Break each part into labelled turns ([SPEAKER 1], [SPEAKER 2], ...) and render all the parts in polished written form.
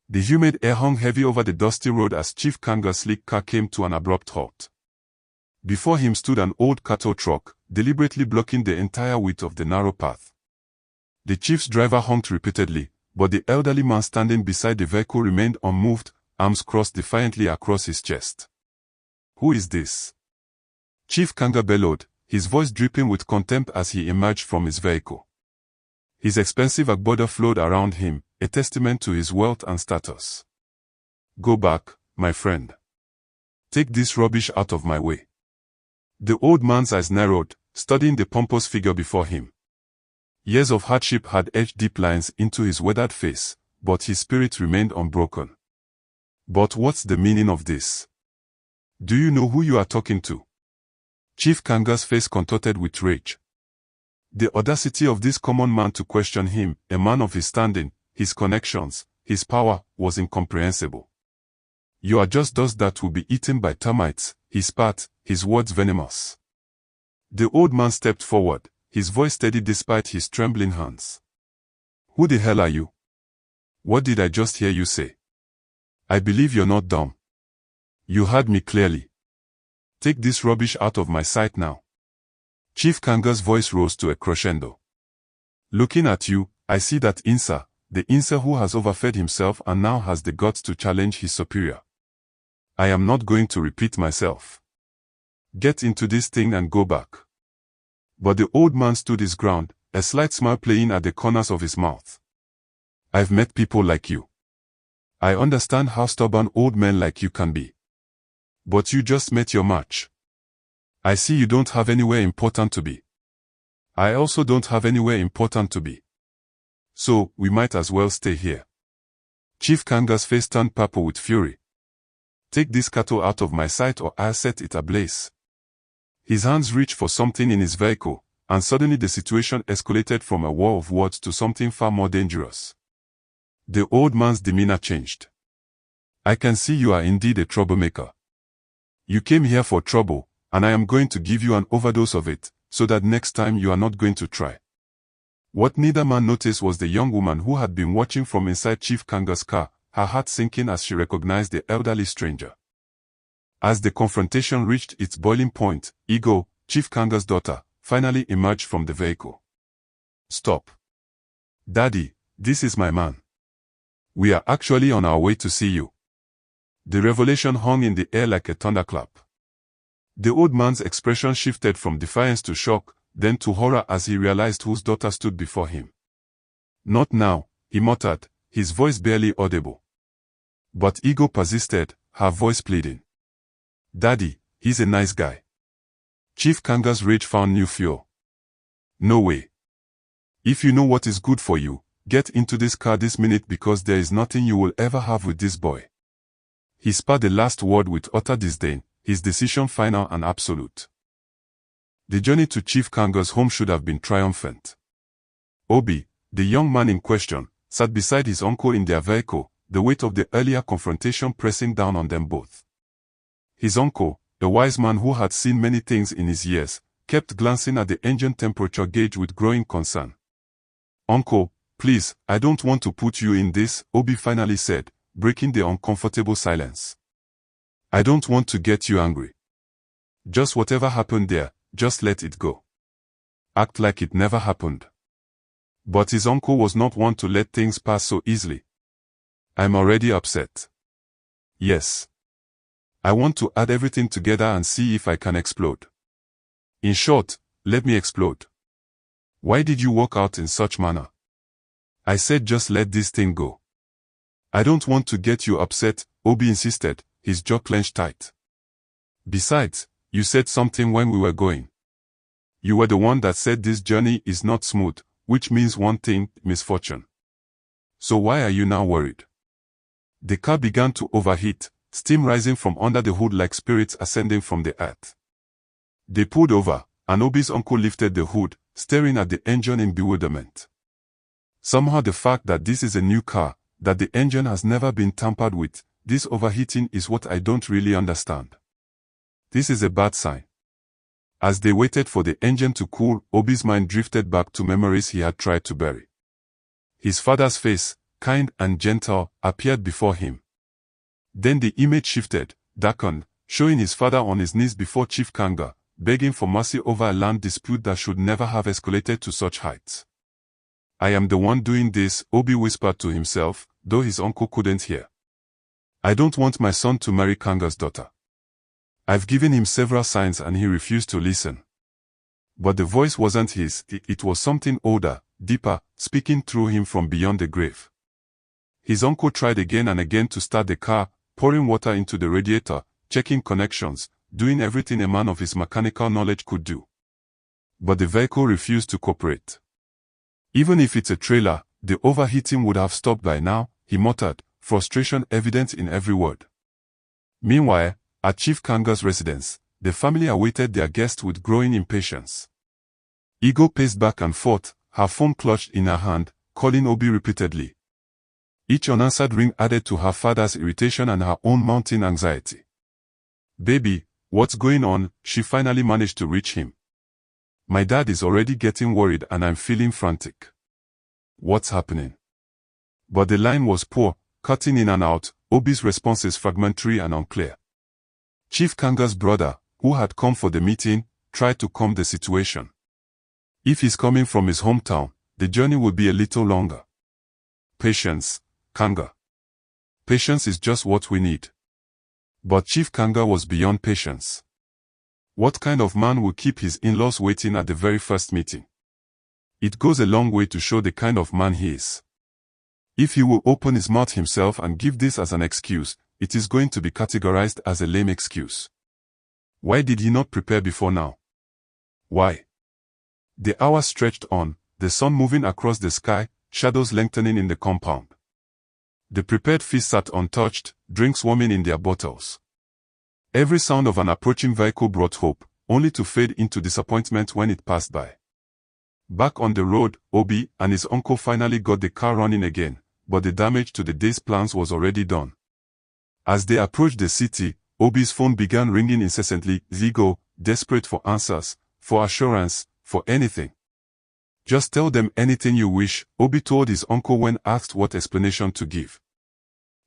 [SPEAKER 1] The humid air hung heavy over the dusty road as Chief Kanga's sleek car came to an abrupt halt. Before him stood an old cattle truck, deliberately blocking the entire width of the narrow path. The chief's driver honked repeatedly, but the elderly man standing beside the vehicle remained unmoved, arms crossed defiantly across his chest. "Who is this?" Chief Kanga bellowed, his voice dripping with contempt as he emerged from his vehicle. His expensive agbada flowed around him, a testament to his wealth and status. "Go back, my friend. Take this rubbish out of my way." The old man's eyes narrowed, studying the pompous figure before him. Years of hardship had etched deep lines into his weathered face, but his spirit remained unbroken. "But what's the meaning of this? Do you know who you are talking to?" Chief Kanga's face contorted with rage. The audacity of this common man to question him, a man of his standing, his connections, his power, was incomprehensible. "You are just dust that will be eaten by termites," he spat, his words venomous. The old man stepped forward, his voice steady despite his trembling hands. "Who the hell are you? What did I just hear you say? I believe you're not dumb. You heard me clearly. Take this rubbish out of my sight now." Chief Kanga's voice rose to a crescendo. "Looking at you, I see that Insa, the Insa who has overfed himself and now has the guts to challenge his superior. I am not going to repeat myself. Get into this thing and go back." But the old man stood his ground, a slight smile playing at the corners of his mouth. "I've met people like you. I understand how stubborn old men like you can be. But you just met your match. I see you don't have anywhere important to be. I also don't have anywhere important to be. So, we might as well stay here." Chief Kanga's face turned purple with fury. "Take this cattle out of my sight or I'll set it ablaze." His hands reached for something in his vehicle, and suddenly the situation escalated from a war of words to something far more dangerous. The old man's demeanor changed. "I can see you are indeed a troublemaker. You came here for trouble, and I am going to give you an overdose of it, so that next time you are not going to try." What neither man noticed was the young woman who had been watching from inside Chief Kanga's car, her heart sinking as she recognized the elderly stranger. As the confrontation reached its boiling point, Ego, Chief Kanga's daughter, finally emerged from the vehicle. "Stop. Daddy, this is my man. We are actually on our way to see you." The revelation hung in the air like a thunderclap. The old man's expression shifted from defiance to shock, then to horror as he realized whose daughter stood before him. "Not now," he muttered, his voice barely audible. But Ego persisted, her voice pleading. "Daddy, he's a nice guy." Chief Kanga's rage found new fuel. "No way. If you know what is good for you, get into this car this minute because there is nothing you will ever have with this boy." He spat the last word with utter disdain, his decision final and absolute. The journey to Chief Kanga's home should have been triumphant. Obi, the young man in question, sat beside his uncle in their vehicle, the weight of the earlier confrontation pressing down on them both. His uncle, a wise man who had seen many things in his years, kept glancing at the engine temperature gauge with growing concern. "Uncle, please, I don't want to put you in this," Obi finally said, breaking the uncomfortable silence. "I don't want to get you angry. Just whatever happened there, just let it go. Act like it never happened." But his uncle was not one to let things pass so easily. "I'm already upset. Yes. I want to add everything together and see if I can explode. In short, let me explode. Why did you walk out in such manner? I said just let this thing go." "I don't want to get you upset," Obi insisted, his jaw clenched tight. "Besides, you said something when we were going. You were the one that said this journey is not smooth, which means one thing, misfortune. So why are you now worried?" The car began to overheat, steam rising from under the hood like spirits ascending from the earth. They pulled over, and Obi's uncle lifted the hood, staring at the engine in bewilderment. Somehow the fact that this is a new car, that the engine has never been tampered with, this overheating is what I don't really understand. This is a bad sign. As they waited for the engine to cool, Obi's mind drifted back to memories he had tried to bury. His father's face, kind and gentle, appeared before him. Then the image shifted, darkened, showing his father on his knees before Chief Kanga, begging for mercy over a land dispute that should never have escalated to such heights. I am the one doing this, Obi whispered to himself, though his uncle couldn't hear. I don't want my son to marry Kanga's daughter. I've given him several signs and he refused to listen. But the voice wasn't his, it was something older, deeper, speaking through him from beyond the grave. His uncle tried again and again to start the car, pouring water into the radiator, checking connections, doing everything a man of his mechanical knowledge could do. But the vehicle refused to cooperate. Even if it's a trailer, the overheating would have stopped by now, he muttered, frustration evident in every word. Meanwhile, at Chief Kanga's residence, the family awaited their guest with growing impatience. Ego paced back and forth, her phone clutched in her hand, calling Obi repeatedly. Each unanswered ring added to her father's irritation and her own mounting anxiety. Baby, what's going on? She finally managed to reach him. My dad is already getting worried and I'm feeling frantic. What's happening? But the line was poor, cutting in and out, Obi's responses fragmentary and unclear. Chief Kanga's brother, who had come for the meeting, tried to calm the situation. If he's coming from his hometown, the journey will be a little longer. Patience, Kanga. Patience is just what we need. But Chief Kanga was beyond patience. What kind of man will keep his in-laws waiting at the very first meeting? It goes a long way to show the kind of man he is. If he will open his mouth himself and give this as an excuse, it is going to be categorized as a lame excuse. Why did he not prepare before now? Why? The hours stretched on, the sun moving across the sky, shadows lengthening in the compound. The prepared feast sat untouched, drinks warming in their bottles. Every sound of an approaching vehicle brought hope, only to fade into disappointment when it passed by. Back on the road, Obi and his uncle finally got the car running again, but the damage to the day's plans was already done. As they approached the city, Obi's phone began ringing incessantly, Zigo, desperate for answers, for assurance, for anything. Just tell them anything you wish, Obi told his uncle when asked what explanation to give.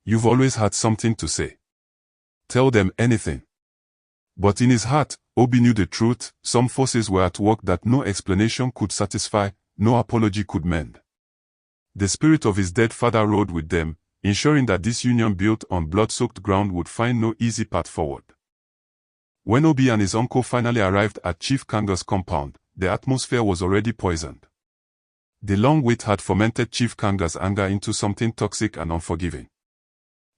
[SPEAKER 1] You've always had something to say. Tell them anything. But in his heart, Obi knew the truth, some forces were at work that no explanation could satisfy, no apology could mend. The spirit of his dead father rode with them, ensuring that this union built on blood-soaked ground would find no easy path forward. When Obi and his uncle finally arrived at Chief Kanga's compound, the atmosphere was already poisoned. The long wait had fermented Chief Kanga's anger into something toxic and unforgiving.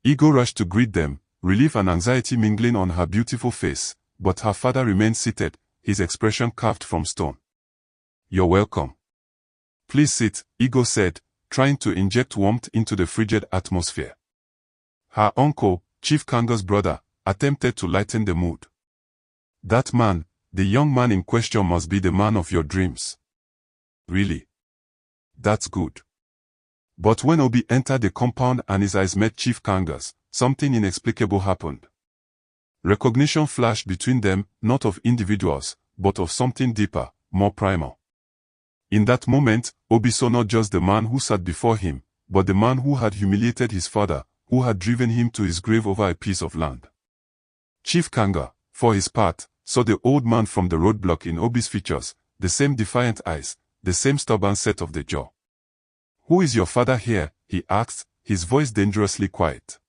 [SPEAKER 1] Ego rushed to greet them, relief and anxiety mingling on her beautiful face, but her father remained seated, his expression carved from stone. You're welcome. Please sit, Ego said, trying to inject warmth into the frigid atmosphere. Her uncle, Chief Kanga's brother, attempted to lighten the mood. That man, the young man in question must be the man of your dreams. Really? That's good. But when Obi entered the compound and his eyes met Chief Kanga's, something inexplicable happened. Recognition flashed between them, not of individuals, but of something deeper, more primal. In that moment, Obi saw not just the man who sat before him, but the man who had humiliated his father, who had driven him to his grave over a piece of land. Chief Kanga, for his part, saw the old man from the roadblock in Obi's features, the same defiant eyes, the same stubborn set of the jaw. Who is your father here? He asked, his voice dangerously quiet.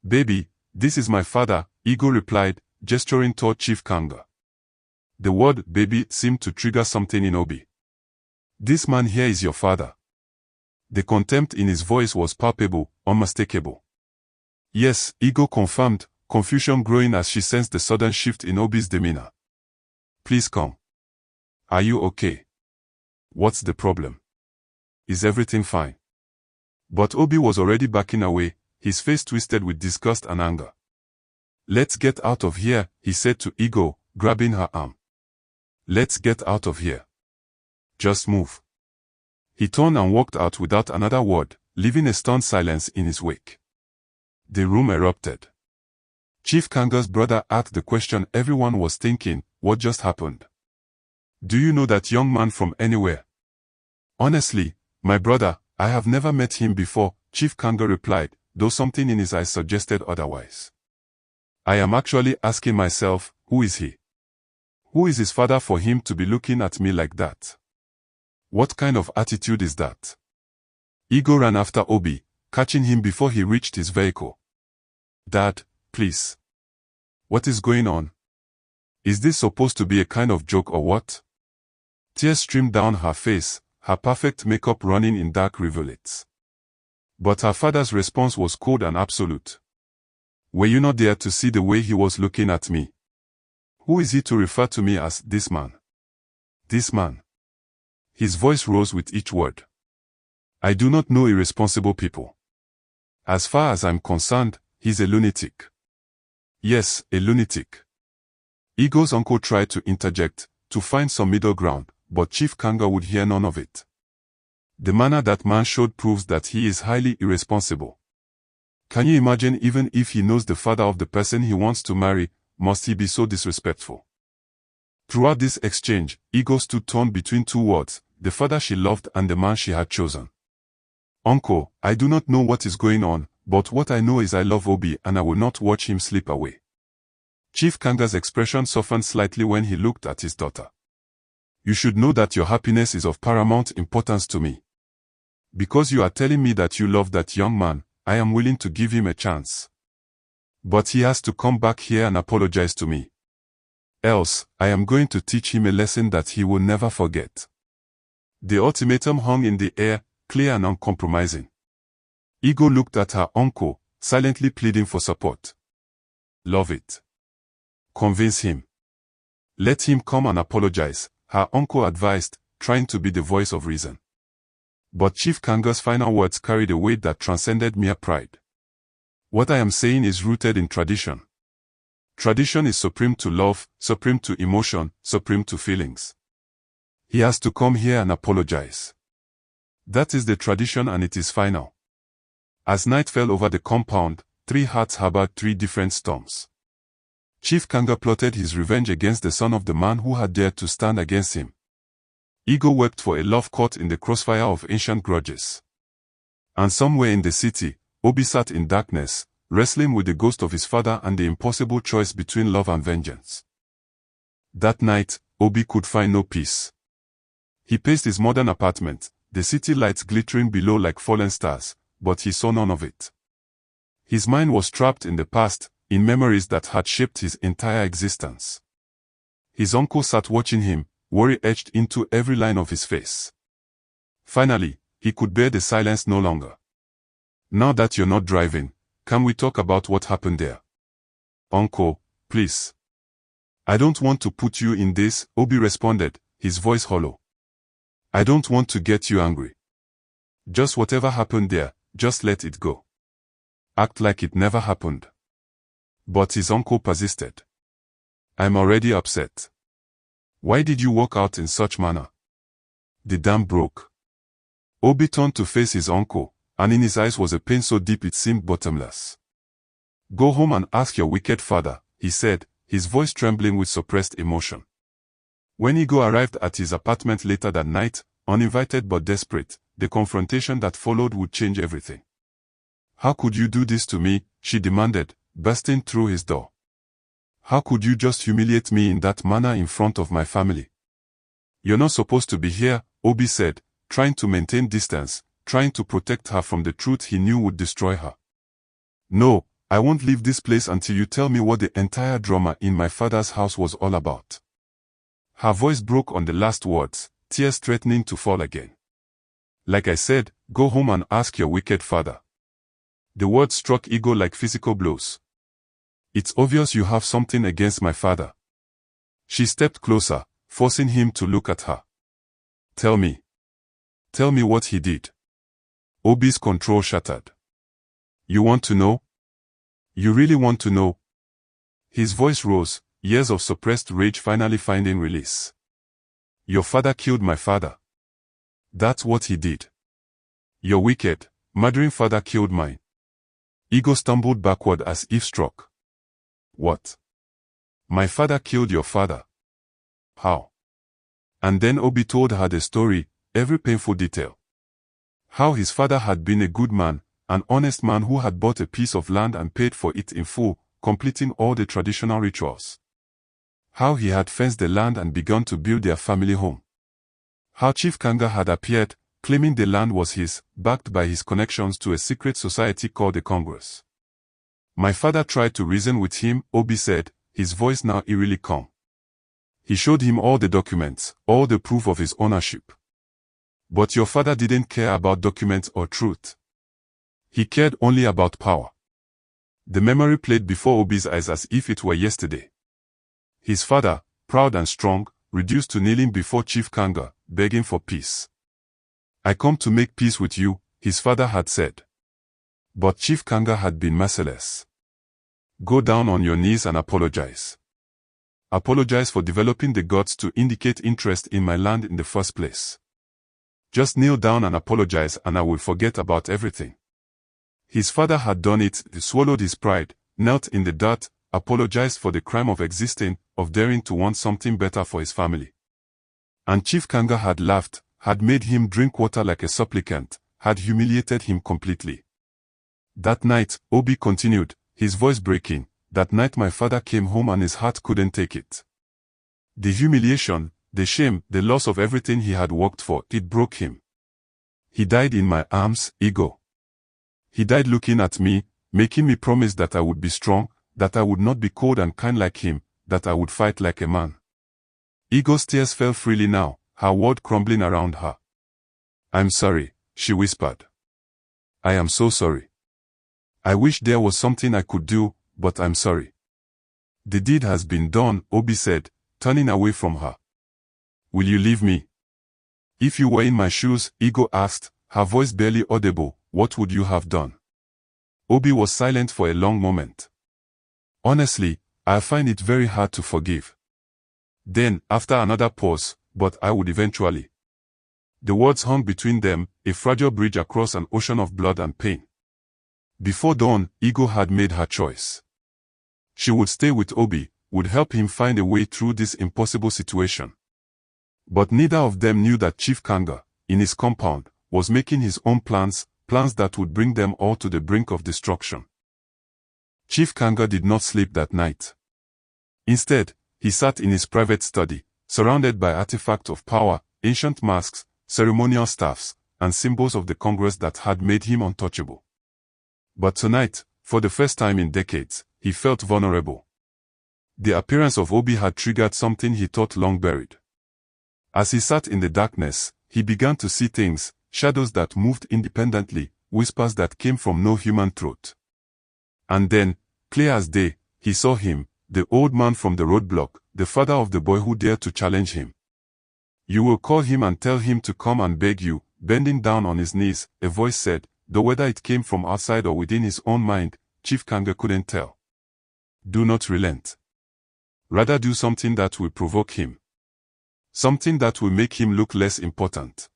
[SPEAKER 1] Baby, this is my father, Ego replied, gesturing toward Chief Kanga. The word baby seemed to trigger something in Obi. This man here is your father. The contempt in his voice was palpable, unmistakable. Yes, Ego confirmed, confusion growing as she sensed the sudden shift in Obi's demeanor. Please come. Are you okay? What's the problem? Is everything fine? But Obi was already backing away, his face twisted with disgust and anger. Let's get out of here, he said to Ego, grabbing her arm. Let's get out of here. Just move. He turned and walked out without another word, leaving a stunned silence in his wake. The room erupted. Chief Kanga's brother asked the question everyone was thinking, what just happened? Do you know that young man from anywhere? Honestly, my brother, I have never met him before, Chief Kanga replied, though something in his eyes suggested otherwise. I am actually asking myself, who is he? Who is his father for him to be looking at me like that? What kind of attitude is that? Ego ran after Obi, catching him before he reached his vehicle. Dad, please. What is going on? Is this supposed to be a kind of joke or what? Tears streamed down her face, her perfect makeup running in dark rivulets. But her father's response was cold and absolute. Were you not there to see the way he was looking at me? Who is he to refer to me as this man? This man. His voice rose with each word. I do not know irresponsible people. As far as I'm concerned, he's a lunatic. Yes, a lunatic. Ego's uncle tried to interject, to find some middle ground, but Chief Kanga would hear none of it. The manner that man showed proves that he is highly irresponsible. Can you imagine, even if he knows the father of the person he wants to marry, must he be so disrespectful? Throughout this exchange, Ego stood torn between two words, the father she loved and the man she had chosen. Uncle, I do not know what is going on, but what I know is I love Obi and I will not watch him slip away. Chief Kanga's expression softened slightly when he looked at his daughter. You should know that your happiness is of paramount importance to me. Because you are telling me that you love that young man, I am willing to give him a chance. But he has to come back here and apologize to me. Else, I am going to teach him a lesson that he will never forget. The ultimatum hung in the air, clear and uncompromising. Ego looked at her uncle, silently pleading for support. Love it. Convince him. Let him come and apologize, her uncle advised, trying to be the voice of reason. But Chief Kanga's final words carried a weight that transcended mere pride. What I am saying is rooted in tradition. Tradition is supreme to love, supreme to emotion, supreme to feelings. He has to come here and apologize. That is the tradition and it is final. As night fell over the compound, three hearts harbored three different storms. Chief Kanga plotted his revenge against the son of the man who had dared to stand against him. Ego wept for a love caught in the crossfire of ancient grudges. And somewhere in the city, Obi sat in darkness, wrestling with the ghost of his father and the impossible choice between love and vengeance. That night, Obi could find no peace. He paced his modern apartment, the city lights glittering below like fallen stars, but he saw none of it. His mind was trapped in the past, in memories that had shaped his entire existence. His uncle sat watching him, worry etched into every line of his face. Finally, he could bear the silence no longer. Now that you're not driving, can we talk about what happened there? Uncle, please. I don't want to put you in this, Obi responded, his voice hollow. I don't want to get you angry. Just whatever happened there, just let it go. Act like it never happened. But his uncle persisted. I'm already upset. Why did you walk out in such manner? The dam broke. Obi turned to face his uncle, and in his eyes was a pain so deep it seemed bottomless. Go home and ask your wicked father, he said, his voice trembling with suppressed emotion. When Ego arrived at his apartment later that night, uninvited but desperate, the confrontation that followed would change everything. How could you do this to me? She demanded, bursting through his door. How could you just humiliate me in that manner in front of my family? You're not supposed to be here, Obi said, trying to maintain distance, trying to protect her from the truth he knew would destroy her. No, I won't leave this place until you tell me what the entire drama in my father's house was all about. Her voice broke on the last words, tears threatening to fall again. Like I said, go home and ask your wicked father. The words struck Ego like physical blows. It's obvious you have something against my father. She stepped closer, forcing him to look at her. Tell me. Tell me what he did. Obi's control shattered. You want to know? You really want to know? His voice rose, years of suppressed rage finally finding release. Your father killed my father. That's what he did. Your wicked, murdering father killed mine. Ego stumbled backward as if struck. What? My father killed your father? How? And then Obi told her the story, every painful detail. How his father had been a good man, an honest man who had bought a piece of land and paid for it in full, completing all the traditional rituals. How he had fenced the land and begun to build their family home. How Chief Kanga had appeared, claiming the land was his, backed by his connections to a secret society called the Congress. My father tried to reason with him, Obi said, his voice now eerily calm. He showed him all the documents, all the proof of his ownership. But your father didn't care about documents or truth. He cared only about power. The memory played before Obi's eyes as if it were yesterday. His father, proud and strong, reduced to kneeling before Chief Kanga, begging for peace. I come to make peace with you, his father had said. But Chief Kanga had been merciless. Go down on your knees and apologize. Apologize for developing the guts to indicate interest in my land in the first place. Just kneel down and apologize and I will forget about everything. His father had done it, swallowed his pride, knelt in the dirt, apologized for the crime of existing, of daring to want something better for his family. And Chief Kanga had laughed, had made him drink water like a supplicant, had humiliated him completely. That night, Obi continued, his voice breaking, that night my father came home and his heart couldn't take it. The humiliation, the shame, the loss of everything he had worked for, it broke him. He died in my arms, Ego. He died looking at me, making me promise that I would be strong, that I would not be cold and kind like him, that I would fight like a man. Ego's tears fell freely now, her world crumbling around her. I'm sorry, she whispered. I am so sorry. I wish there was something I could do, but I'm sorry. The deed has been done, Obi said, turning away from her. Will you leave me? If you were in my shoes, Ego asked, her voice barely audible, what would you have done? Obi was silent for a long moment. Honestly, I find it very hard to forgive. Then, after another pause, but I would eventually. The words hung between them, a fragile bridge across an ocean of blood and pain. Before dawn, Ego had made her choice. She would stay with Obi, would help him find a way through this impossible situation. But neither of them knew that Chief Kanga, in his compound, was making his own plans that would bring them all to the brink of destruction. Chief Kanga did not sleep that night. Instead, he sat in his private study, surrounded by artifacts of power, ancient masks, ceremonial staffs, and symbols of the Congress that had made him untouchable. But tonight, for the first time in decades, he felt vulnerable. The appearance of Obi had triggered something he thought long buried. As he sat in the darkness, he began to see things, shadows that moved independently, whispers that came from no human throat. And then, clear as day, he saw him, the old man from the roadblock, the father of the boy who dared to challenge him. You will call him and tell him to come and beg you, bending down on his knees, a voice said, though whether it came from outside or within his own mind, Chief Kanga couldn't tell. Do not relent. Rather do something that will provoke him. Something that will make him look less important.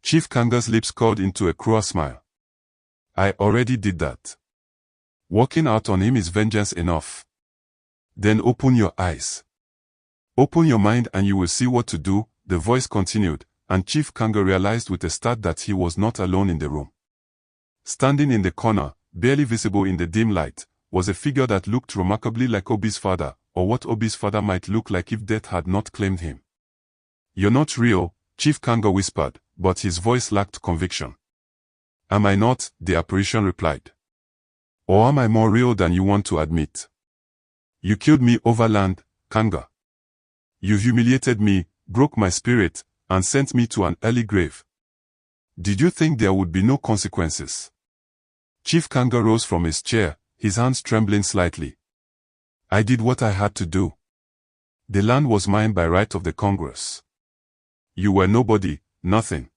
[SPEAKER 1] Chief Kanga's lips curled into a cruel smile. I already did that. Walking out on him is vengeance enough. Then open your eyes. Open your mind and you will see what to do, the voice continued, and Chief Kanga realized with a start that he was not alone in the room. Standing in the corner, barely visible in the dim light, was a figure that looked remarkably like Obi's father, or what Obi's father might look like if death had not claimed him. You're not real, Chief Kanga whispered, but his voice lacked conviction. Am I not? The apparition replied. Or am I more real than you want to admit? You killed me over land, Kanga. You humiliated me, broke my spirit, and sent me to an early grave. Did you think there would be no consequences? Chief Kanga rose from his chair, his hands trembling slightly. I did what I had to do. The land was mine by right of the Congress. You were nobody, nothing.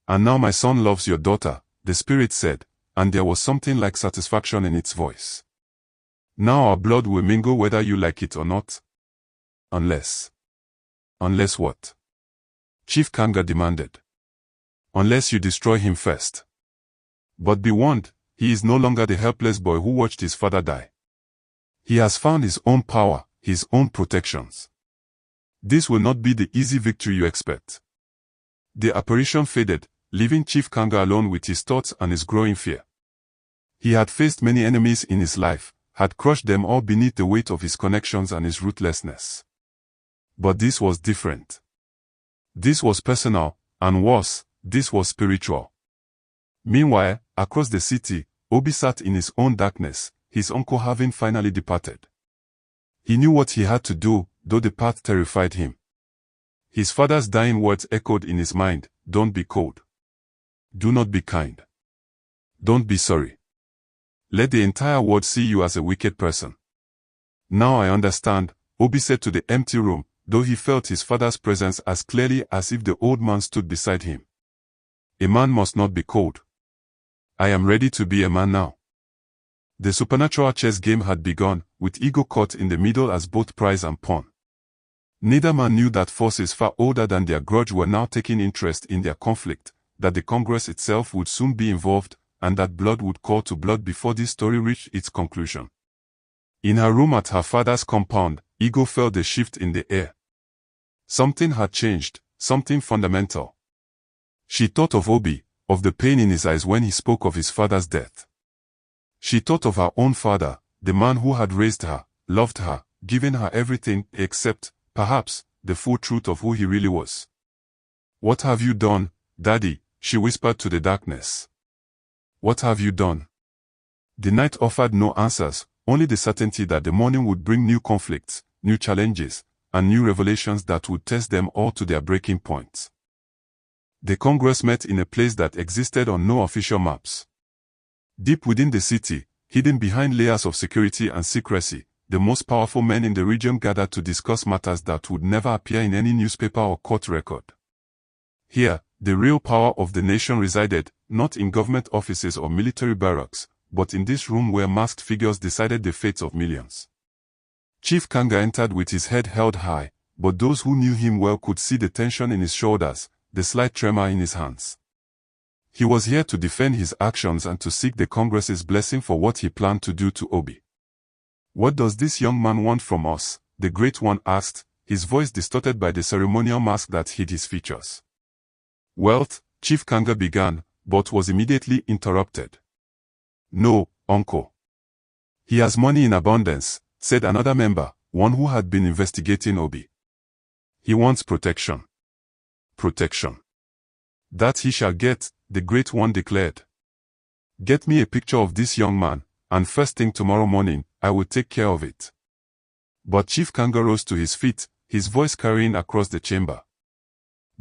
[SPEAKER 1] And now my son loves your daughter, the spirit said, and there was something like satisfaction in its voice. Now our blood will mingle whether you like it or not. Unless. Unless what? Chief Kanga demanded. Unless you destroy him first. But be warned, he is no longer the helpless boy who watched his father die. He has found his own power, his own protections. This will not be the easy victory you expect. The apparition faded, leaving Chief Kanga alone with his thoughts and his growing fear. He had faced many enemies in his life, had crushed them all beneath the weight of his connections and his ruthlessness. But this was different. This was personal, and worse, this was spiritual. Meanwhile, across the city, Obi sat in his own darkness, his uncle having finally departed. He knew what he had to do, though the path terrified him. His father's dying words echoed in his mind, "Don't be cold. Do not be kind. Don't be sorry. Let the entire world see you as a wicked person." "Now I understand," Obi said to the empty room, though he felt his father's presence as clearly as if the old man stood beside him. "A man must not be cold. I am ready to be a man now." The supernatural chess game had begun, with ego caught in the middle as both prize and pawn. Neither man knew that forces far older than their grudge were now taking interest in their conflict, that the Congress itself would soon be involved, and that blood would call to blood before this story reached its conclusion. In her room at her father's compound, Ego felt the shift in the air. Something had changed, something fundamental. She thought of Obi, of the pain in his eyes when he spoke of his father's death. She thought of her own father, the man who had raised her, loved her, given her everything except, perhaps, the full truth of who he really was. "What have you done, Daddy?" she whispered to the darkness. "What have you done?" The night offered no answers, only the certainty that the morning would bring new conflicts, new challenges, and new revelations that would test them all to their breaking points. The Congress met in a place that existed on no official maps. Deep within the city, hidden behind layers of security and secrecy, the most powerful men in the region gathered to discuss matters that would never appear in any newspaper or court record. Here, the real power of the nation resided, not in government offices or military barracks, but in this room where masked figures decided the fates of millions. Chief Kanga entered with his head held high, but those who knew him well could see the tension in his shoulders, the slight tremor in his hands. He was here to defend his actions and to seek the Congress's blessing for what he planned to do to Obi. "What does this young man want from us?" the Great One asked, his voice distorted by the ceremonial mask that hid his features. "Wealth," Chief Kanga began, but was immediately interrupted. "No, uncle. He has money in abundance," said another member, one who had been investigating Obi. "He wants protection." "Protection. That he shall get," the Great One declared. "Get me a picture of this young man, and first thing tomorrow morning, I will take care of it." But Chief Kanga rose to his feet, his voice carrying across the chamber.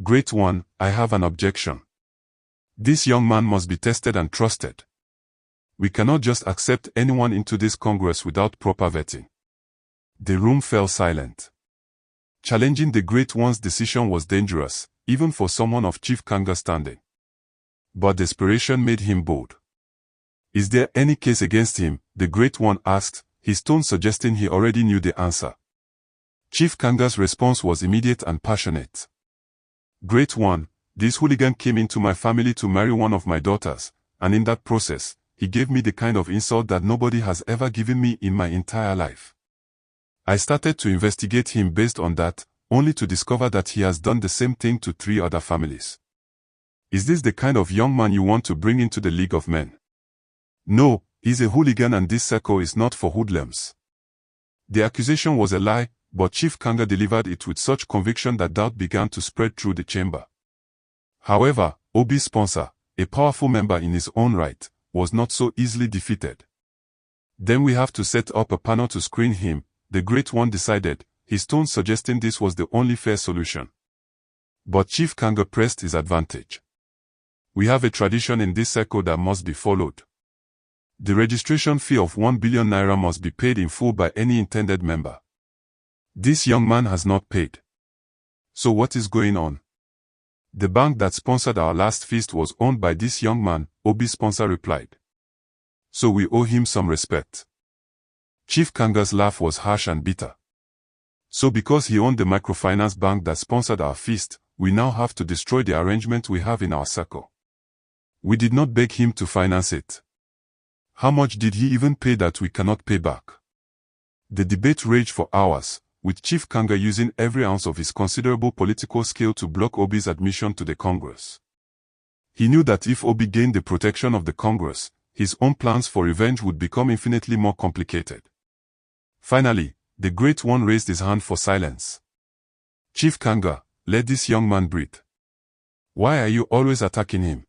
[SPEAKER 1] "Great One, I have an objection. This young man must be tested and trusted. We cannot just accept anyone into this Congress without proper vetting." The room fell silent. Challenging the Great One's decision was dangerous, even for someone of Chief Kanga's standing. But desperation made him bold. "Is there any case against him?" the Great One asked, his tone suggesting he already knew the answer. Chief Kanga's response was immediate and passionate. "Great One, this hooligan came into my family to marry one of my daughters, and in that process, he gave me the kind of insult that nobody has ever given me in my entire life. I started to investigate him based on that, only to discover that he has done the same thing to 3 other families. Is this the kind of young man you want to bring into the League of Men? No, he's a hooligan and this circle is not for hoodlums." The accusation was a lie, but Chief Kanga delivered it with such conviction that doubt began to spread through the chamber. However, Obi's sponsor, a powerful member in his own right, was not so easily defeated. "Then we have to set up a panel to screen him," the Great One decided, his tone suggesting this was the only fair solution. But Chief Kanga pressed his advantage. "We have a tradition in this circle that must be followed. The registration fee of 1 billion naira must be paid in full by any intended member. This young man has not paid. So what is going on?" "The bank that sponsored our last feast was owned by this young man," Obi's sponsor replied. "So we owe him some respect." Chief Kanga's laugh was harsh and bitter. "So because he owned the microfinance bank that sponsored our feast, we now have to destroy the arrangement we have in our circle. We did not beg him to finance it. How much did he even pay that we cannot pay back?" The debate raged for hours, with Chief Kanga using every ounce of his considerable political skill to block Obi's admission to the Congress. He knew that if Obi gained the protection of the Congress, his own plans for revenge would become infinitely more complicated. Finally, the Great One raised his hand for silence. Chief Kanga, let this young man breathe. Why are you always attacking him?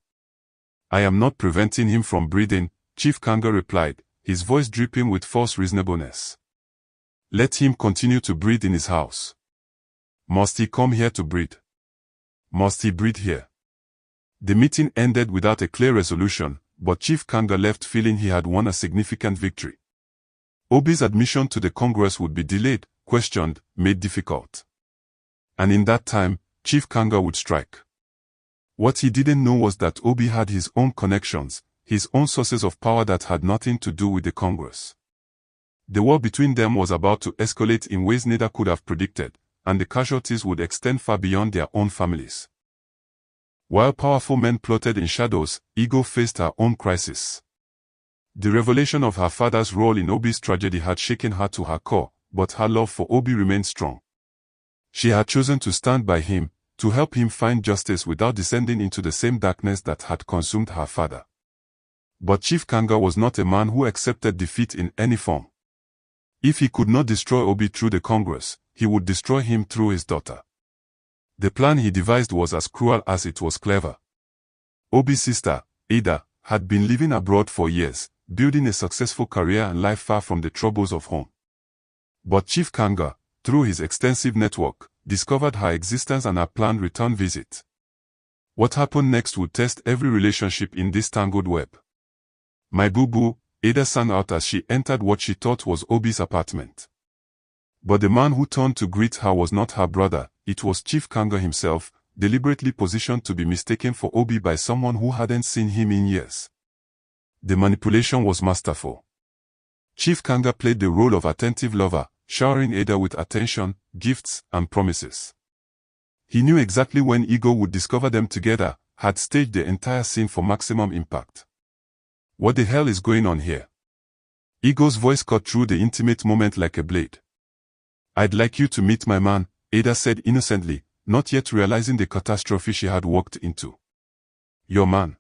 [SPEAKER 1] I am not preventing him from breathing, Chief Kanga replied, his voice dripping with false reasonableness. Let him continue to breathe in his house. Must he come here to breathe? Must he breathe here? The meeting ended without a clear resolution, but Chief Kanga left feeling he had won a significant victory. Obi's admission to the Congress would be delayed, questioned, made difficult. And in that time, Chief Kanga would strike. What he didn't know was that Obi had his own connections, his own sources of power that had nothing to do with the Congress. The war between them was about to escalate in ways neither could have predicted, and the casualties would extend far beyond their own families. While powerful men plotted in shadows, Ego faced her own crisis. The revelation of her father's role in Obi's tragedy had shaken her to her core, but her love for Obi remained strong. She had chosen to stand by him, to help him find justice without descending into the same darkness that had consumed her father. But Chief Kanga was not a man who accepted defeat in any form. If he could not destroy Obi through the Congress, he would destroy him through his daughter. The plan he devised was as cruel as it was clever. Obi's sister, Ada, had been living abroad for years, building a successful career and life far from the troubles of home. But Chief Kanga, through his extensive network, discovered her existence and her planned return visit. What happened next would test every relationship in this tangled web. My boo-boo, Ada sang out as she entered what she thought was Obi's apartment. But the man who turned to greet her was not her brother, it was Chief Kanga himself, deliberately positioned to be mistaken for Obi by someone who hadn't seen him in years. The manipulation was masterful. Chief Kanga played the role of attentive lover, showering Ada with attention, gifts, and promises. He knew exactly when Ego would discover them together, had staged the entire scene for maximum impact. What the hell is going on here? Ego's voice cut through the intimate moment like a blade. I'd like you to meet my man, Ada said innocently, not yet realizing the catastrophe she had walked into. Your man?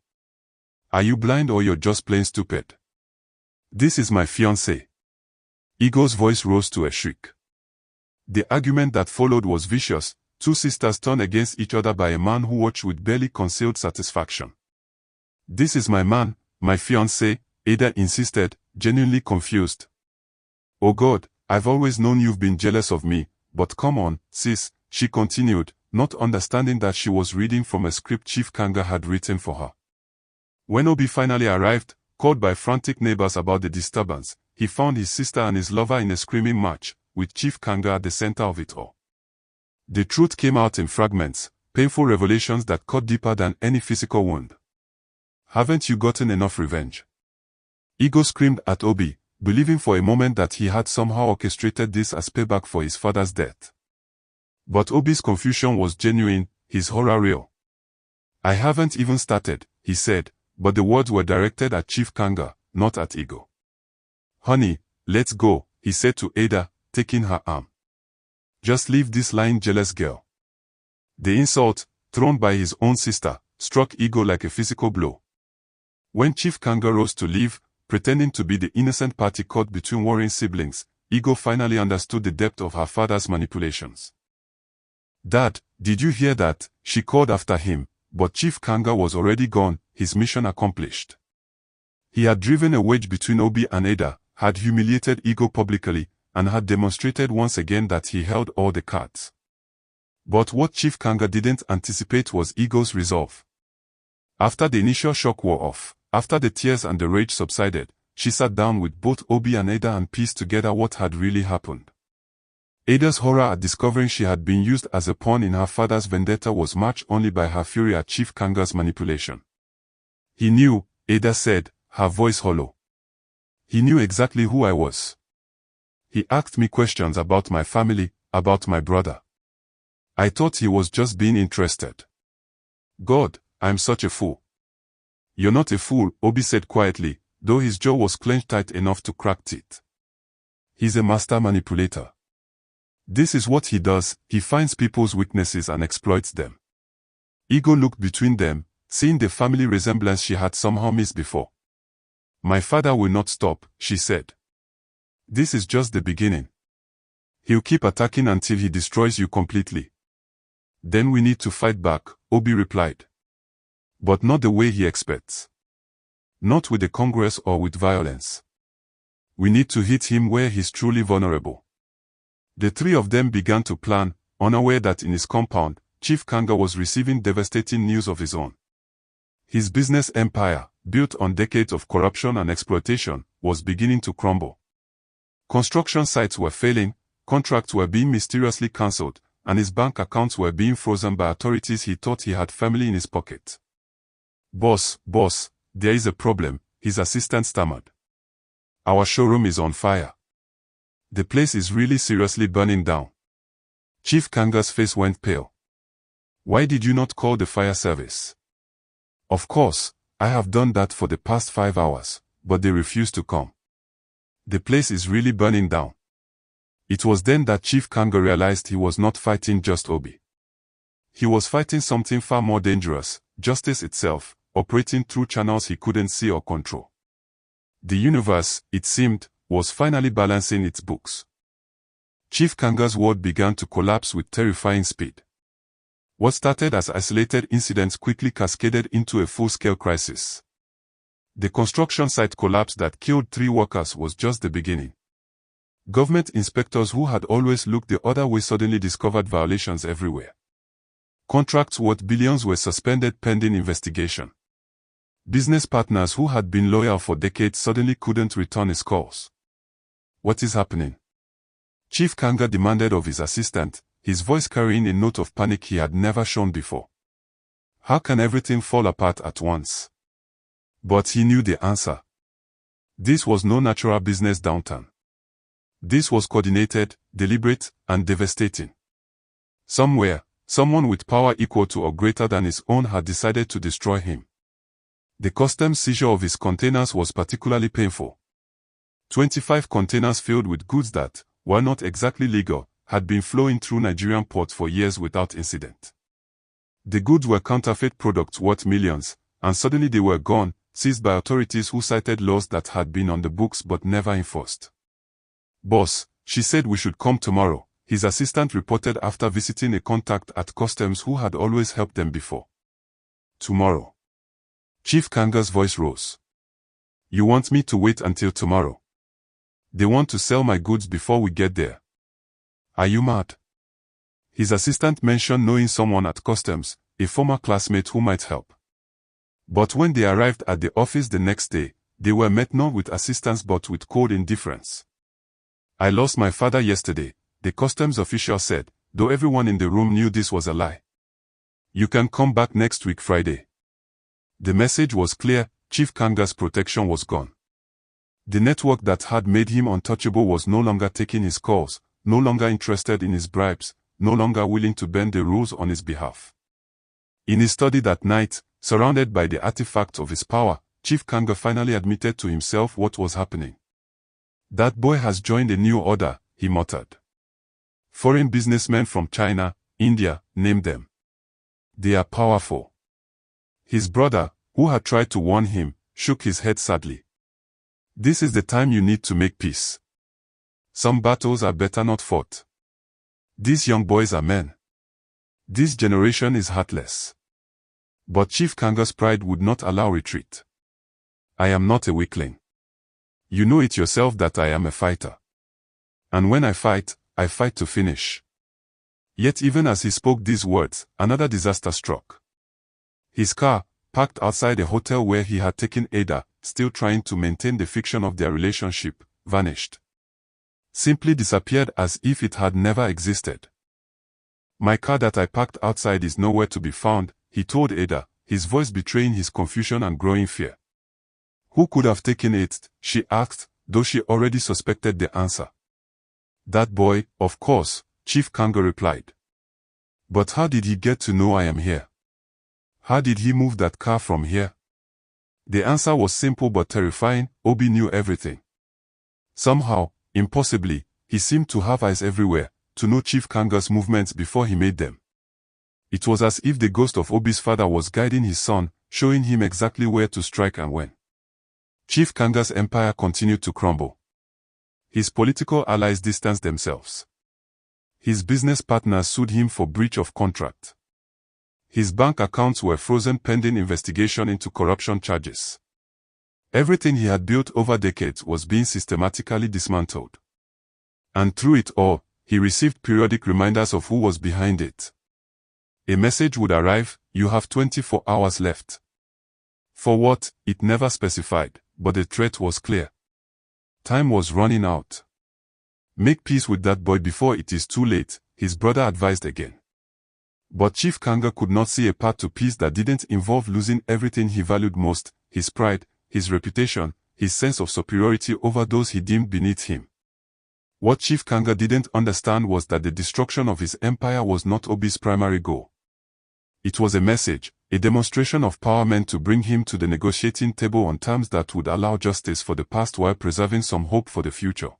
[SPEAKER 1] Are you blind or you're just plain stupid? This is my fiancé. Ego's voice rose to a shriek. The argument that followed was vicious, two sisters turned against each other by a man who watched with barely concealed satisfaction. This is my man, my fiancé, Ada insisted, genuinely confused. Oh God, I've always known you've been jealous of me, but come on, sis, she continued, not understanding that she was reading from a script Chief Kanga had written for her. When Obi finally arrived, called by frantic neighbors about the disturbance, he found his sister and his lover in a screaming match, with Chief Kanga at the center of it all. The truth came out in fragments, painful revelations that cut deeper than any physical wound. Haven't you gotten enough revenge? Ego screamed at Obi, believing for a moment that he had somehow orchestrated this as payback for his father's death. But Obi's confusion was genuine, his horror real. I haven't even started, he said, but the words were directed at Chief Kanga, not at Ego. Honey, let's go, he said to Ada, taking her arm. Just leave this lying jealous girl. The insult, thrown by his own sister, struck Ego like a physical blow. When Chief Kanga rose to leave, pretending to be the innocent party caught between warring siblings, Ego finally understood the depth of her father's manipulations. Dad, did you hear that? She called after him, but Chief Kanga was already gone, his mission accomplished. He had driven a wedge between Obi and Ada, had humiliated Ego publicly, and had demonstrated once again that he held all the cards. But what Chief Kanga didn't anticipate was Ego's resolve. After the initial shock wore off, after the tears and the rage subsided, she sat down with both Obi and Ada and pieced together what had really happened. Ada's horror at discovering she had been used as a pawn in her father's vendetta was matched only by her fury at Chief Kanga's manipulation. He knew, Ada said, her voice hollow. He knew exactly who I was. He asked me questions about my family, about my brother. I thought he was just being interested. God, I'm such a fool. You're not a fool, Obi said quietly, though his jaw was clenched tight enough to crack teeth. He's a master manipulator. This is what he does, he finds people's weaknesses and exploits them. Ego looked between them, seeing the family resemblance she had somehow missed before. My father will not stop, she said. This is just the beginning. He'll keep attacking until he destroys you completely. Then we need to fight back, Obi replied. But not the way he expects. Not with the Congress or with violence. We need to hit him where he's truly vulnerable. The three of them began to plan, unaware that in his compound, Chief Kanga was receiving devastating news of his own. His business empire, built on decades of corruption and exploitation, was beginning to crumble. Construction sites were failing, contracts were being mysteriously cancelled, and his bank accounts were being frozen by authorities he thought he had firmly in his pocket. Boss, there is a problem, his assistant stammered. Our showroom is on fire. The place is really seriously burning down. Chief Kanga's face went pale. Why did you not call the fire service? Of course, I have done that for the past 5 hours, but they refused to come. The place is really burning down. It was then that Chief Kanga realized he was not fighting just Obi. He was fighting something far more dangerous, justice itself, operating through channels he couldn't see or control. The universe, it seemed, was finally balancing its books. Chief Kanga's world began to collapse with terrifying speed. What started as isolated incidents quickly cascaded into a full-scale crisis. The construction site collapse that killed 3 workers was just the beginning. Government inspectors who had always looked the other way suddenly discovered violations everywhere. Contracts worth billions were suspended pending investigation. Business partners who had been loyal for decades suddenly couldn't return his calls. What is happening? Chief Kanga demanded of his assistant, his voice carrying a note of panic he had never shown before. How can everything fall apart at once? But he knew the answer. This was no natural business downturn. This was coordinated, deliberate, and devastating. Somewhere, someone with power equal to or greater than his own had decided to destroy him. The customs seizure of his containers was particularly painful. 25 containers filled with goods that, while not exactly legal, had been flowing through Nigerian ports for years without incident. The goods were counterfeit products worth millions, and suddenly they were gone, seized by authorities who cited laws that had been on the books but never enforced. Boss, she said we should come tomorrow, his assistant reported after visiting a contact at customs who had always helped them before. Tomorrow. Chief Kanga's voice rose. You want me to wait until tomorrow? They want to sell my goods before we get there. Are you mad? His assistant mentioned knowing someone at customs, a former classmate who might help. But when they arrived at the office the next day, they were met not with assistance but with cold indifference. I lost my father yesterday, the customs official said, though everyone in the room knew this was a lie. You can come back next week Friday. The message was clear, Chief Kanga's protection was gone. The network that had made him untouchable was no longer taking his calls, no longer interested in his bribes, no longer willing to bend the rules on his behalf. In his study that night, surrounded by the artifacts of his power, Chief Kanga finally admitted to himself what was happening. That boy has joined a new order, he muttered. Foreign businessmen from China, India, name them. They are powerful. His brother, who had tried to warn him, shook his head sadly. This is the time you need to make peace. Some battles are better not fought. These young boys are men. This generation is heartless. But Chief Kanga's pride would not allow retreat. I am not a weakling. You know it yourself that I am a fighter. And when I fight to finish. Yet even as he spoke these words, another disaster struck. His car, parked outside a hotel where he had taken Ada, still trying to maintain the fiction of their relationship, vanished. Simply disappeared as if it had never existed. My car that I parked outside is nowhere to be found, he told Ada, his voice betraying his confusion and growing fear. Who could have taken it, she asked, though she already suspected the answer. That boy, of course, Chief Kanga replied. But how did he get to know I am here? How did he move that car from here? The answer was simple but terrifying, Obi knew everything. Somehow, impossibly, he seemed to have eyes everywhere, to know Chief Kanga's movements before he made them. It was as if the ghost of Obi's father was guiding his son, showing him exactly where to strike and when. Chief Kanga's empire continued to crumble. His political allies distanced themselves. His business partners sued him for breach of contract. His bank accounts were frozen pending investigation into corruption charges. Everything he had built over decades was being systematically dismantled. And through it all, he received periodic reminders of who was behind it. A message would arrive, "You have 24 hours left." For what, it never specified, but the threat was clear. Time was running out. "Make peace with that boy before it is too late," his brother advised again. But Chief Kanga could not see a path to peace that didn't involve losing everything he valued most: his pride, his reputation, his sense of superiority over those he deemed beneath him. What Chief Kanga didn't understand was that the destruction of his empire was not Obi's primary goal. It was a message, a demonstration of power meant to bring him to the negotiating table on terms that would allow justice for the past while preserving some hope for the future.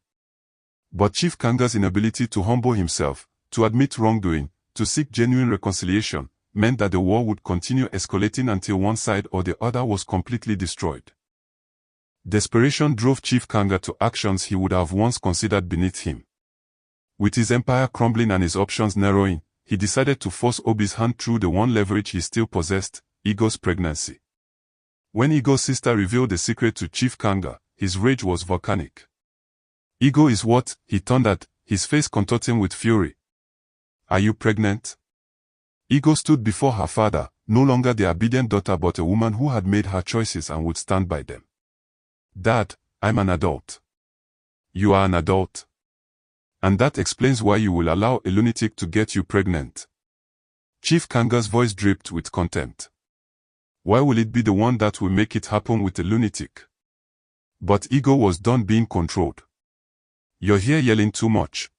[SPEAKER 1] But Chief Kanga's inability to humble himself, to admit wrongdoing, to seek genuine reconciliation, meant that the war would continue escalating until one side or the other was completely destroyed. Desperation drove Chief Kanga to actions he would have once considered beneath him. With his empire crumbling and his options narrowing, he decided to force Obi's hand through the one leverage he still possessed: Igo's pregnancy. When Igo's sister revealed the secret to Chief Kanga, his rage was volcanic. "Igo is what?" he thundered, his face contorting with fury. "Are you pregnant?" Igo stood before her father, no longer the obedient daughter but a woman who had made her choices and would stand by them. "Dad, I'm an adult." "You are an adult. And that explains why you will allow a lunatic to get you pregnant." Chief Kanga's voice dripped with contempt. "Why will it be the one that will make it happen with a lunatic?" But Igo was done being controlled. "You're here yelling too much.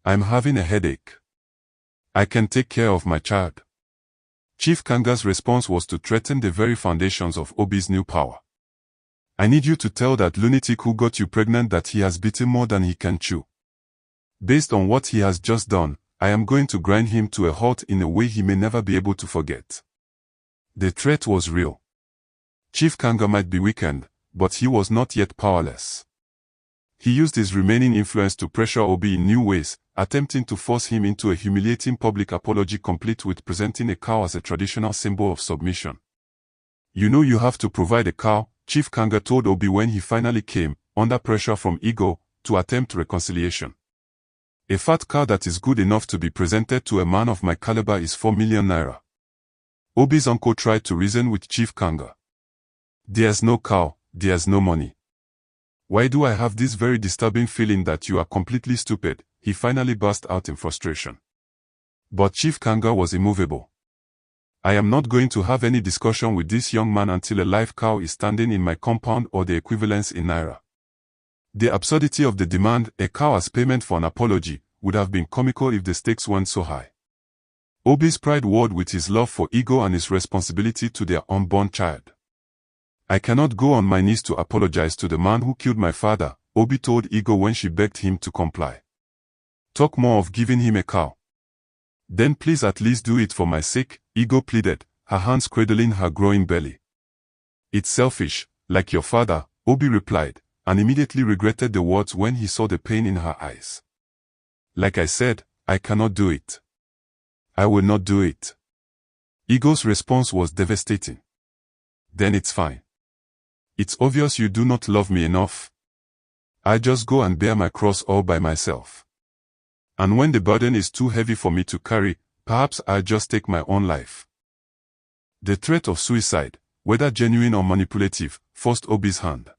[SPEAKER 1] I'm having a headache. I can take care of my child." Chief Kanga's response was to threaten the very foundations of Obi's new power. "I need you to tell that lunatic who got you pregnant that he has bitten more than he can chew. Based on what he has just done, I am going to grind him to a halt in a way he may never be able to forget." The threat was real. Chief Kanga might be weakened, but he was not yet powerless. He used his remaining influence to pressure Obi in new ways, attempting to force him into a humiliating public apology complete with presenting a cow as a traditional symbol of submission. "You know you have to provide a cow," Chief Kanga told Obi when he finally came, under pressure from Igo, to attempt reconciliation. "A fat cow that is good enough to be presented to a man of my caliber is 4 million naira. Obi's uncle tried to reason with Chief Kanga. "There's no cow, there's no money. Why do I have this very disturbing feeling that you are completely stupid?" he finally burst out in frustration. But Chief Kanga was immovable. "I am not going to have any discussion with this young man until a live cow is standing in my compound or the equivalence in naira." The absurdity of the demand, a cow as payment for an apology, would have been comical if the stakes weren't so high. Obi's pride warred with his love for Igo and his responsibility to their unborn child. "I cannot go on my knees to apologize to the man who killed my father," Obi told Igo when she begged him to comply. "Talk more of giving him a cow. Then please at least do it for my sake," Igo pleaded, her hands cradling her growing belly. "It's selfish, like your father," Obi replied, and immediately regretted the words when he saw the pain in her eyes. "Like I said, I cannot do it. I will not do it." Igo's response was devastating. "Then it's fine. It's obvious you do not love me enough. I just go and bear my cross all by myself. And when the burden is too heavy for me to carry, perhaps I'll just take my own life." The threat of suicide, whether genuine or manipulative, forced Obi's hand.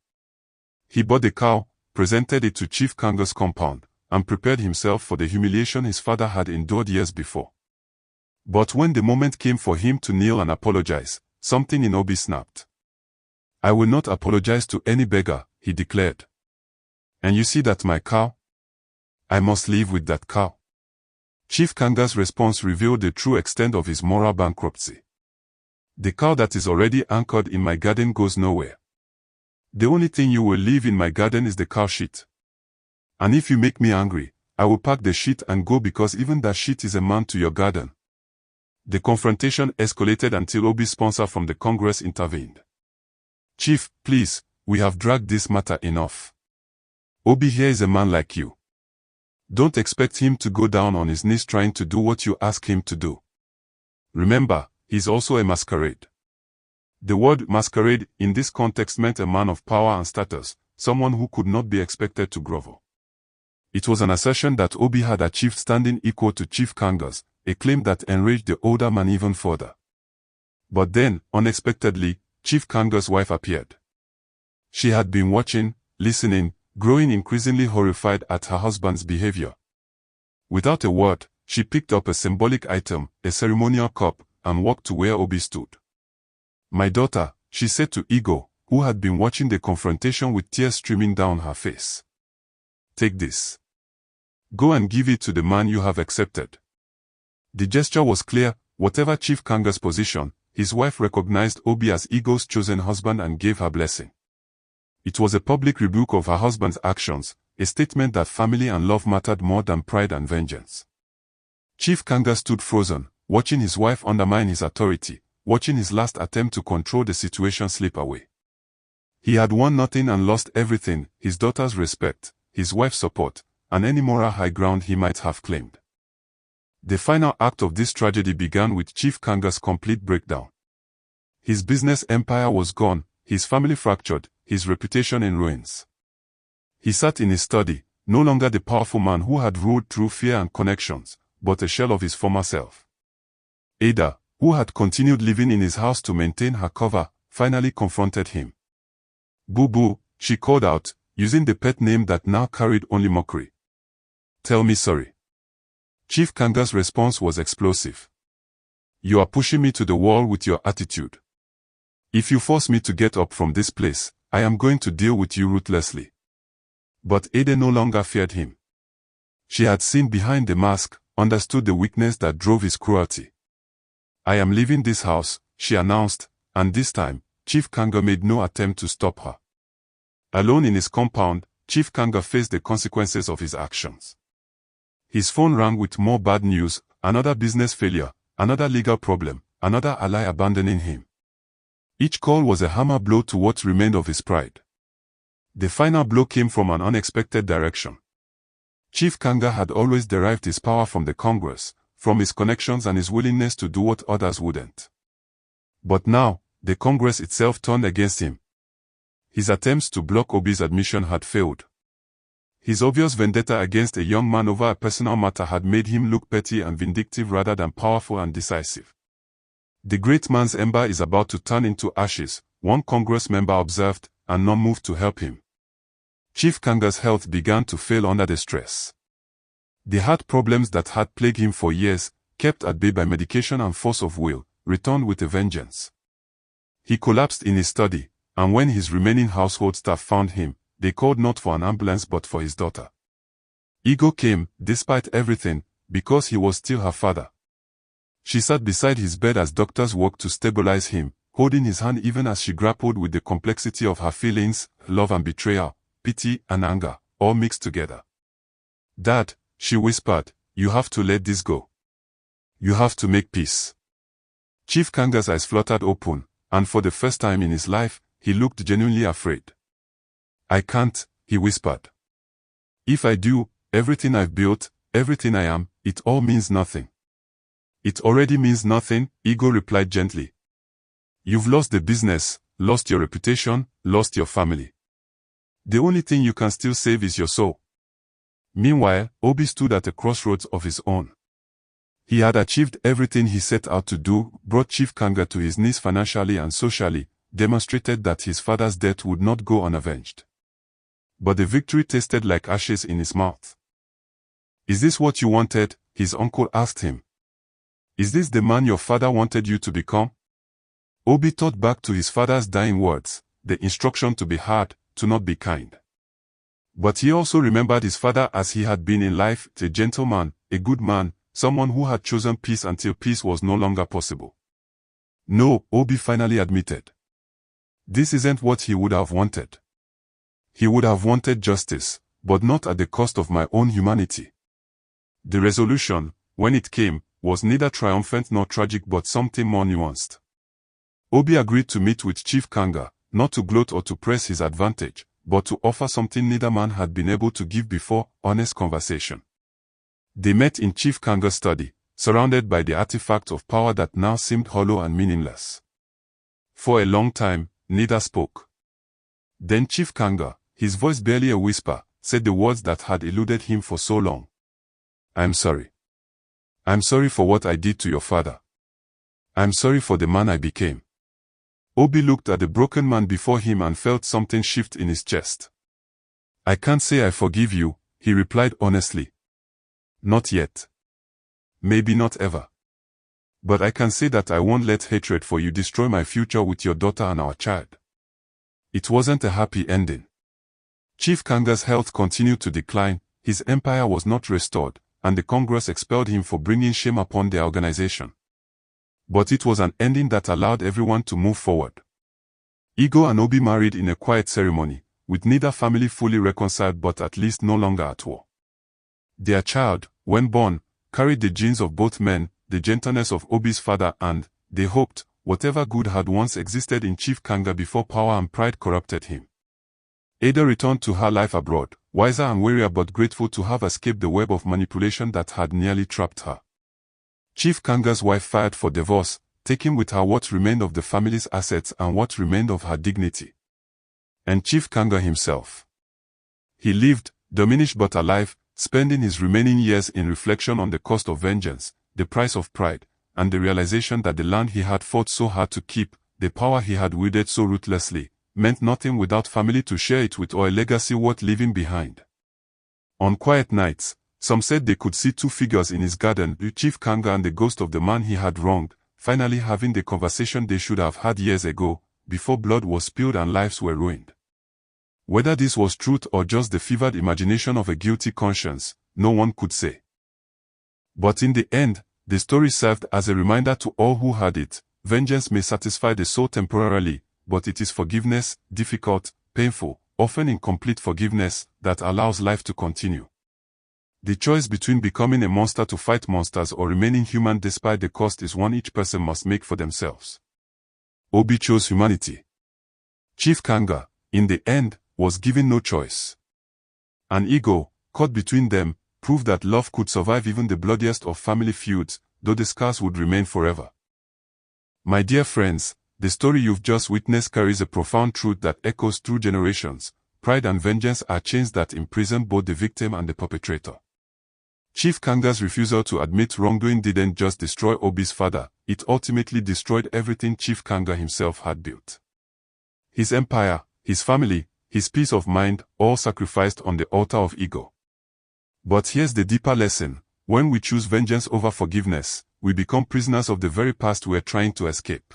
[SPEAKER 1] He bought the cow, presented it to Chief Kanga's compound, and prepared himself for the humiliation his father had endured years before. But when the moment came for him to kneel and apologize, something in Obi snapped. "I will not apologize to any beggar," he declared. "And you see that my cow? I must live with that cow." Chief Kanga's response revealed the true extent of his moral bankruptcy. "The cow that is already anchored in my garden goes nowhere. The only thing you will leave in my garden is the cow shit. And if you make me angry, I will pack the shit and go because even that shit is a man to your garden." The confrontation escalated until Obi's sponsor from the Congress intervened. "Chief, please, we have dragged this matter enough. Obi here is a man like you. Don't expect him to go down on his knees trying to do what you ask him to do. Remember, he's also a masquerade." The word masquerade in this context meant a man of power and status, someone who could not be expected to grovel. It was an assertion that Obi had achieved standing equal to Chief Kanga's, a claim that enraged the older man even further. But then, unexpectedly, Chief Kanga's wife appeared. She had been watching, listening, growing increasingly horrified at her husband's behavior. Without a word, she picked up a symbolic item, a ceremonial cup, and walked to where Obi stood. "My daughter," she said to Ego, who had been watching the confrontation with tears streaming down her face. "Take this. Go and give it to the man you have accepted." The gesture was clear. Whatever Chief Kanga's position, his wife recognized Obi as Ego's chosen husband and gave her blessing. It was a public rebuke of her husband's actions, a statement that family and love mattered more than pride and vengeance. Chief Kanga stood frozen, watching his wife undermine his authority, watching his last attempt to control the situation slip away. He had won nothing and lost everything: his daughter's respect, his wife's support, and any moral high ground he might have claimed. The final act of this tragedy began with Chief Kanga's complete breakdown. His business empire was gone, his family fractured, his reputation in ruins. He sat in his study, no longer the powerful man who had ruled through fear and connections, but a shell of his former self. Ada, who had continued living in his house to maintain her cover, finally confronted him. "Boo Boo," she called out, using the pet name that now carried only mockery. "Tell me sorry." Chief Kanga's response was explosive. "You are pushing me to the wall with your attitude. If you force me to get up from this place, I am going to deal with you ruthlessly." But Ada no longer feared him. She had seen behind the mask, understood the weakness that drove his cruelty. "I am leaving this house," she announced, and this time, Chief Kanga made no attempt to stop her. Alone in his compound, Chief Kanga faced the consequences of his actions. His phone rang with more bad news: another business failure, another legal problem, another ally abandoning him. Each call was a hammer blow to what remained of his pride. The final blow came from an unexpected direction. Chief Kanga had always derived his power from the Congress, from his connections and his willingness to do what others wouldn't. But now, the Congress itself turned against him. His attempts to block Obi's admission had failed. His obvious vendetta against a young man over a personal matter had made him look petty and vindictive rather than powerful and decisive. "The great man's ember is about to turn into ashes," one Congress member observed, and none moved to help him. Chief Kanga's health began to fail under the stress. The heart problems that had plagued him for years, kept at bay by medication and force of will, returned with a vengeance. He collapsed in his study, and when his remaining household staff found him, they called not for an ambulance but for his daughter. Ego came, despite everything, because he was still her father. She sat beside his bed as doctors worked to stabilize him, holding his hand even as she grappled with the complexity of her feelings: love and betrayal, pity and anger, all mixed together. "Dad," she whispered, "you have to let this go. You have to make peace." Chief Kanga's eyes fluttered open, and for the first time in his life, he looked genuinely afraid. "I can't," he whispered. "If I do, everything I've built, everything I am, it all means nothing." "It already means nothing," Ego replied gently. "You've lost the business, lost your reputation, lost your family. The only thing you can still save is your soul." Meanwhile, Obi stood at a crossroads of his own. He had achieved everything he set out to do, brought Chief Kanga to his knees financially and socially, demonstrated that his father's death would not go unavenged. But the victory tasted like ashes in his mouth. "Is this what you wanted?" his uncle asked him. "Is this the man your father wanted you to become?" Obi thought back to his father's dying words, the instruction to be hard, to not be kind. But he also remembered his father as he had been in life: a gentleman, a good man, someone who had chosen peace until peace was no longer possible. "No," Obi finally admitted. "This isn't what he would have wanted. He would have wanted justice, but not at the cost of my own humanity." The resolution, when it came, was neither triumphant nor tragic but something more nuanced. Obi agreed to meet with Chief Kanga, not to gloat or to press his advantage, but to offer something neither man had been able to give before: honest conversation. They met in Chief Kanga's study, surrounded by the artifact of power that now seemed hollow and meaningless. For a long time, neither spoke. Then Chief Kanga, his voice barely a whisper, said the words that had eluded him for so long. "I'm sorry. I'm sorry for what I did to your father. I'm sorry for the man I became." Obi looked at the broken man before him and felt something shift in his chest. "I can't say I forgive you," he replied honestly. "Not yet. Maybe not ever. But I can say that I won't let hatred for you destroy my future with your daughter and our child." It wasn't a happy ending. Chief Kanga's health continued to decline, his empire was not restored, and the Congress expelled him for bringing shame upon their organization. But it was an ending that allowed everyone to move forward. Ego and Obi married in a quiet ceremony, with neither family fully reconciled but at least no longer at war. Their child, when born, carried the genes of both men, the gentleness of Obi's father and, they hoped, whatever good had once existed in Chief Kanga before power and pride corrupted him. Ada returned to her life abroad, wiser and warier but grateful to have escaped the web of manipulation that had nearly trapped her. Chief Kanga's wife filed for divorce, taking with her what remained of the family's assets and what remained of her dignity. And Chief Kanga himself. He lived, diminished but alive, spending his remaining years in reflection on the cost of vengeance, the price of pride, and the realization that the land he had fought so hard to keep, the power he had wielded so ruthlessly, meant nothing without family to share it with or a legacy worth leaving behind. On quiet nights, some said they could see two figures in his garden, Chief Kanga and the ghost of the man he had wronged, finally having the conversation they should have had years ago, before blood was spilled and lives were ruined. Whether this was truth or just the fevered imagination of a guilty conscience, no one could say. But in the end, the story served as a reminder to all who heard it: vengeance may satisfy the soul temporarily, but it is forgiveness, difficult, painful, often incomplete forgiveness, that allows life to continue. The choice between becoming a monster to fight monsters or remaining human despite the cost is one each person must make for themselves. Obi chose humanity. Chief Kanga, in the end, was given no choice. An ego, caught between them, proved that love could survive even the bloodiest of family feuds, though the scars would remain forever. My dear friends, the story you've just witnessed carries a profound truth that echoes through generations. Pride and vengeance are chains that imprison both the victim and the perpetrator. Chief Kanga's refusal to admit wrongdoing didn't just destroy Obi's father, it ultimately destroyed everything Chief Kanga himself had built. His empire, his family, his peace of mind, all sacrificed on the altar of ego. But here's the deeper lesson: when we choose vengeance over forgiveness, we become prisoners of the very past we're trying to escape.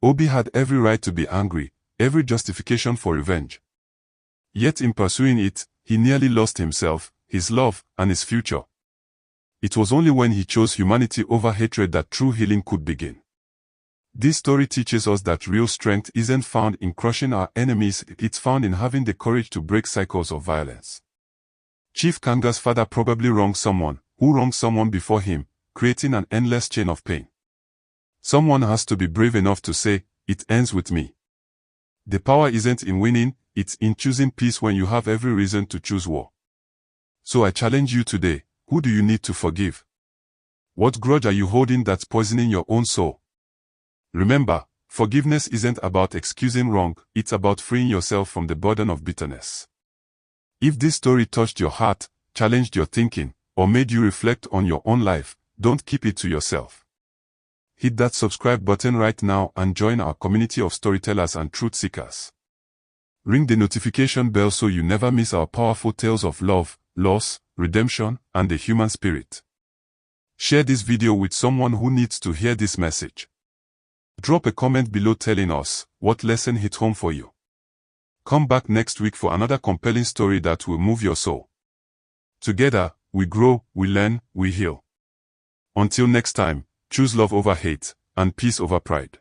[SPEAKER 1] Obi had every right to be angry, every justification for revenge. Yet in pursuing it, he nearly lost himself, his love, and his future. It was only when he chose humanity over hatred that true healing could begin. This story teaches us that real strength isn't found in crushing our enemies, it's found in having the courage to break cycles of violence. Chief Kanga's father probably wronged someone, who wronged someone before him, creating an endless chain of pain. Someone has to be brave enough to say, "It ends with me." The power isn't in winning, it's in choosing peace when you have every reason to choose war. So I challenge you today: who do you need to forgive? What grudge are you holding that's poisoning your own soul? Remember, forgiveness isn't about excusing wrong, it's about freeing yourself from the burden of bitterness. If this story touched your heart, challenged your thinking, or made you reflect on your own life, don't keep it to yourself. Hit that subscribe button right now and join our community of storytellers and truth seekers. Ring the notification bell so you never miss our powerful tales of love, loss, redemption, and the human spirit. Share this video with someone who needs to hear this message. Drop a comment below telling us what lesson hit home for you. Come back next week for another compelling story that will move your soul. Together, we grow, we learn, we heal. Until next time, choose love over hate, and peace over pride.